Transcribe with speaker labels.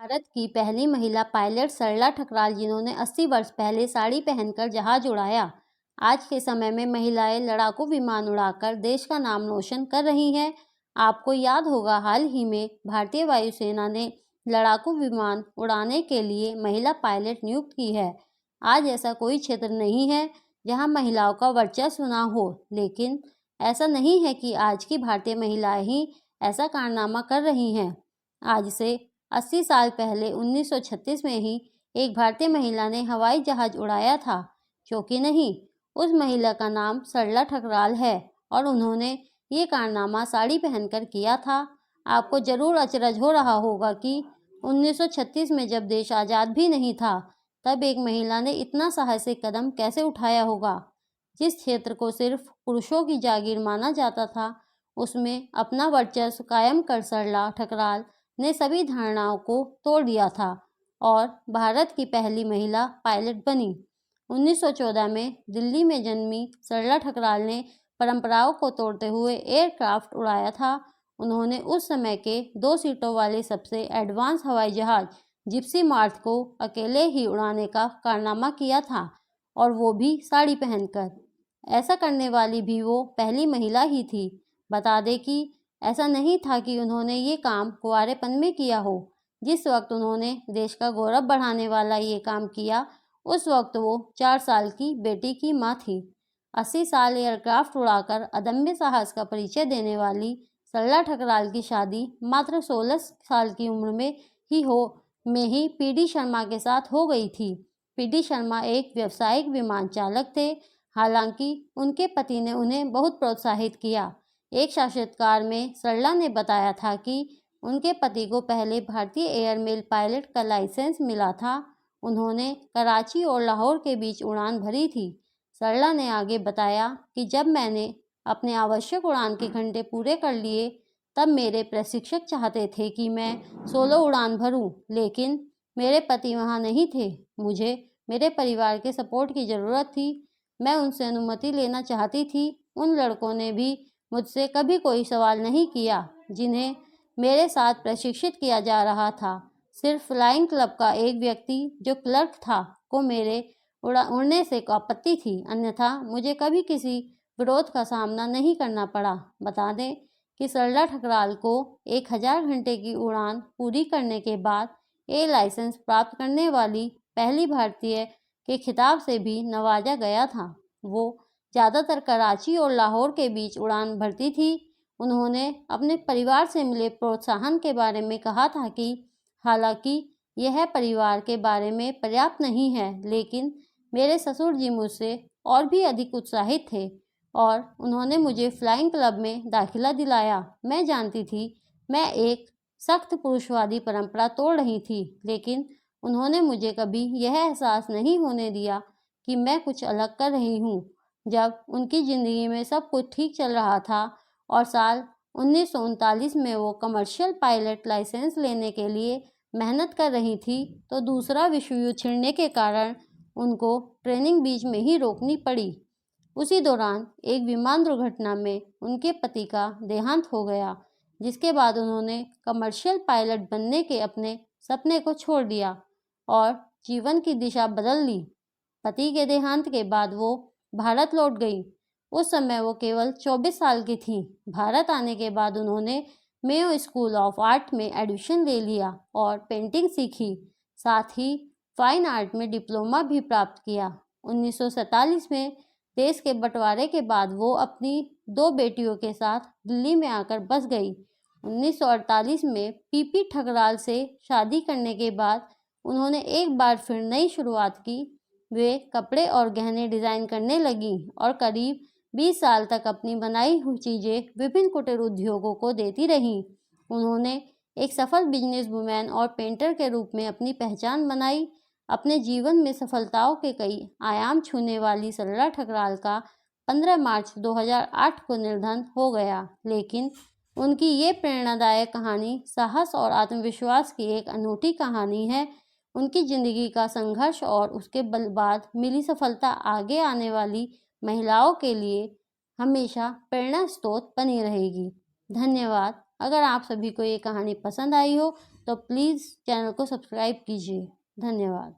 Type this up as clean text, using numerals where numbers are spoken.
Speaker 1: भारत की पहली महिला पायलट सरला ठकराल, जिन्होंने 80 वर्ष पहले साड़ी पहनकर जहाज उड़ाया। आज के समय में महिलाएं लड़ाकू विमान उड़ाकर देश का नाम रोशन कर रही हैं। आपको याद होगा, हाल ही में भारतीय वायुसेना ने लड़ाकू विमान उड़ाने के लिए महिला पायलट नियुक्त की है। आज ऐसा कोई क्षेत्र नहीं है जहां महिलाओं का वर्चस्व ना हो, लेकिन ऐसा नहीं है कि आज की भारतीय महिलाएं ही ऐसा कारनामा कर रही हैं। आज से 80 साल पहले 1936 में ही एक भारतीय महिला ने हवाई जहाज उड़ाया था, क्योंकि नहीं, उस महिला का नाम सरला ठकराल है और उन्होंने ये कारनामा साड़ी पहनकर किया था। आपको जरूर अचरज हो रहा होगा कि 1936 में जब देश आज़ाद भी नहीं था, तब एक महिला ने इतना साहसिक कदम कैसे उठाया होगा। जिस क्षेत्र को सिर्फ पुरुषों की जागीर माना जाता था, उसमें अपना वर्चस्व कायम कर सरला ठकराल ने सभी धारणाओं को तोड़ दिया था और भारत की पहली महिला पायलट बनी। 1914 में दिल्ली में जन्मी सरला ठकराल ने परंपराओं को तोड़ते हुए एयरक्राफ्ट उड़ाया था। उन्होंने उस समय के 2 सीटों वाले सबसे एडवांस हवाई जहाज जिप्सी मार्थ को अकेले ही उड़ाने का कारनामा किया था, और वो भी साड़ी पहनकर। ऐसा करने वाली भी वो पहली महिला ही थी। बता दें कि ऐसा नहीं था कि उन्होंने ये काम कुंवारेपन में किया हो। जिस वक्त उन्होंने देश का गौरव बढ़ाने वाला ये काम किया, उस वक्त वो 4 साल की बेटी की माँ थी। 80 साल एयरक्राफ्ट उड़ाकर अदम्य साहस का परिचय देने वाली सरला ठकराल की शादी मात्र 16 साल की उम्र में ही पीडी शर्मा के साथ हो गई थी। पीडी शर्मा एक व्यावसायिक विमान चालक थे। हालांकि उनके पति ने उन्हें बहुत प्रोत्साहित किया। एक साक्षात्कार में सरला ने बताया था कि उनके पति को पहले भारतीय एयरमेल पायलट का लाइसेंस मिला था। उन्होंने कराची और लाहौर के बीच उड़ान भरी थी। सरला ने आगे बताया कि जब मैंने अपने आवश्यक उड़ान के घंटे पूरे कर लिए, तब मेरे प्रशिक्षक चाहते थे कि मैं सोलो उड़ान भरूं, लेकिन मेरे पति वहां नहीं थे। मुझे मेरे परिवार के सपोर्ट की ज़रूरत थी। मैं उनसे अनुमति लेना चाहती थी। उन लड़कों ने भी मुझसे कभी कोई सवाल नहीं किया जिन्हें मेरे साथ प्रशिक्षित किया जा रहा था। सिर्फ फ्लाइंग क्लब का एक व्यक्ति जो क्लर्क था को मेरे उड़ने से आपत्ति थी, अन्यथा मुझे कभी किसी विरोध का सामना नहीं करना पड़ा। बता दें कि सरला ठकराल को 1000 घंटे की उड़ान पूरी करने के बाद ए लाइसेंस प्राप्त करने वाली पहली भारतीय के खिताब से भी नवाजा गया था। वो ज़्यादातर कराची और लाहौर के बीच उड़ान भरती थी। उन्होंने अपने परिवार से मिले प्रोत्साहन के बारे में कहा था कि हालांकि यह परिवार के बारे में पर्याप्त नहीं है, लेकिन मेरे ससुर जी मुझसे और भी अधिक उत्साहित थे और उन्होंने मुझे फ्लाइंग क्लब में दाखिला दिलाया। मैं जानती थी मैं एक सख्त पुरुषवादी परंपरा तोड़ रही थी, लेकिन उन्होंने मुझे कभी यह एहसास नहीं होने दिया कि मैं कुछ अलग कर रही हूँ। जब उनकी ज़िंदगी में सब कुछ ठीक चल रहा था और साल 1939 में वो कमर्शियल पायलट लाइसेंस लेने के लिए मेहनत कर रही थी, तो दूसरा विश्व युद्ध छिड़ने के कारण उनको ट्रेनिंग बीच में ही रोकनी पड़ी। उसी दौरान एक विमान दुर्घटना में उनके पति का देहांत हो गया, जिसके बाद उन्होंने कमर्शियल पायलट बनने के अपने सपने को छोड़ दिया और जीवन की दिशा बदल ली। पति के देहांत के बाद वो भारत लौट गई। उस समय वो केवल 24 साल की थी। भारत आने के बाद उन्होंने मेयो स्कूल ऑफ आर्ट में एडमिशन ले लिया और पेंटिंग सीखी। साथ ही फाइन आर्ट में डिप्लोमा भी प्राप्त किया। 1947 में देश के बंटवारे के बाद वो अपनी 2 बेटियों के साथ दिल्ली में आकर बस गई। 1948 में पीपी ठकराल से शादी करने के बाद उन्होंने एक बार फिर नई शुरुआत की। वे कपड़े और गहने डिज़ाइन करने लगीं और करीब 20 साल तक अपनी बनाई हुई चीज़ें विभिन्न कुटीर उद्योगों को देती रहीं। उन्होंने एक सफल बिजनेस वुमेन और पेंटर के रूप में अपनी पहचान बनाई। अपने जीवन में सफलताओं के कई आयाम छूने वाली सरला ठकराल का 15 मार्च 2008 को निधन हो गया, लेकिन उनकी ये प्रेरणादायक कहानी साहस और आत्मविश्वास की एक अनूठी कहानी है। उनकी ज़िंदगी का संघर्ष और उसके बाद मिली सफलता आगे आने वाली महिलाओं के लिए हमेशा प्रेरणा स्रोत बनी रहेगी। धन्यवाद। अगर आप सभी को ये कहानी पसंद आई हो तो तो प्लीज़ चैनल को सब्सक्राइब कीजिए। धन्यवाद।